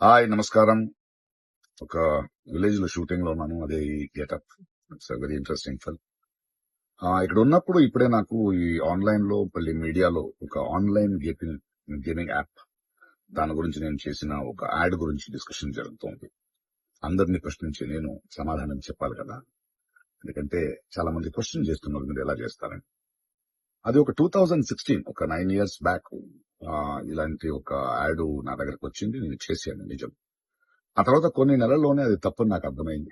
Hi నమస్కారం. ఒక village లో షూటింగ్ లో ఉన్నాను. అదే ఈ getup. It's very interesting film. ఇక్కడ ఉన్నప్పుడు ఇప్పుడే నాకు ఈ ఆన్లైన్ లో మళ్ళీ మీడియాలో ఒక ఆన్లైన్ గేమింగ్ యాప్ దాని గురించి నేను చేసిన ఒక యాడ్ గురించి డిస్కషన్ జరుగుతోంది. అందరినీ ప్రశ్నించి నేను సమాధానం చెప్పాలి కదా. ఎందుకంటే చాలా మంది క్వశ్చన్ చేస్తున్నారు మీరు ఎలా చేస్తారని. అది ఒక 2016 ఒక 9 years బ్యాక్ ఇలాంటి ఒక యాడ్ నా దగ్గరకు వచ్చింది. నేను చేశాను నిజం. ఆ తర్వాత కొన్ని నెలల్లోనే అది తప్పని నాకు అర్థమైంది.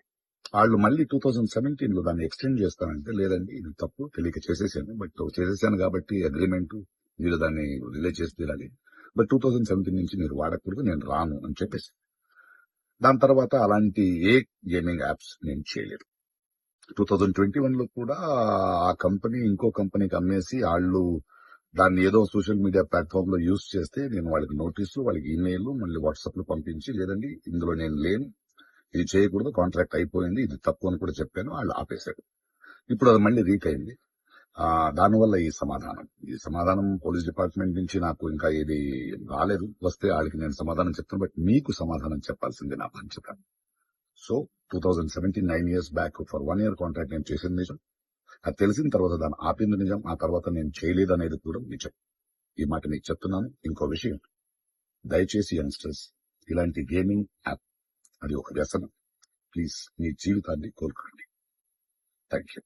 వాళ్ళు మళ్ళీ 2017 లో దాన్ని ఎక్స్టెండ్ చేస్తానంటే, లేదండి ఇది తప్పు తెలియక చేసేసాను. బట్ చేసేసాను కాబట్టి అగ్రిమెంట్ వీళ్ళు దాన్ని రిలీజ్ చేసి తీరాలి. బట్ 2017 నుంచి మీరు వాడకూడదు, నేను రాను అని చెప్పేసి. దాని తర్వాత అలాంటి ఏ గేమింగ్ యాప్స్ నేను చేయలేదు. 2021 లో కూడా ఆ కంపెనీ ఇంకో కంపెనీకి అమ్మేసి వాళ్ళు దాన్ని ఏదో సోషల్ మీడియా ప్లాట్ఫామ్ లో యూజ్ చేస్తే నేను వాళ్ళకి నోటీసులు, వాళ్ళకి ఈమెయిల్, మళ్ళీ వాట్సాప్ లో పంపించి, లేదండి ఇందులో నేను లేను, ఇది చేయకూడదు, కాంట్రాక్ట్ అయిపోయింది, ఇది తప్పు అని కూడా చెప్పాను. వాళ్ళు ఆపేశారు. ఇప్పుడు అది మళ్ళీ రీక్ అయింది. దానివల్ల ఈ సమాధానం పోలీస్ డిపార్ట్మెంట్ నుంచి నాకు ఇంకా ఇది రాలేదు. వస్తే వాళ్ళకి నేను సమాధానం చెప్తాను. బట్ మీకు సమాధానం చెప్పాల్సింది నా బాధ్యత. So 2017 9 years back for 1 year contract నేను చేసింది నిజం. అది తెలిసిన తర్వాత దాన్ని ఆపింది నిజం. ఆ తర్వాత నేను చేయలేదు అనేది కూడా నిజం. ఈ మాట మీకు చెప్తున్నాను. ఇంకో విషయం, దయచేసి యంగ్స్టర్స్ ఇలాంటి గేమింగ్ యాప్ అది ఒక వ్యసనం. ప్లీజ్ మీ జీవితాన్ని కోల్పోండి. Thank you.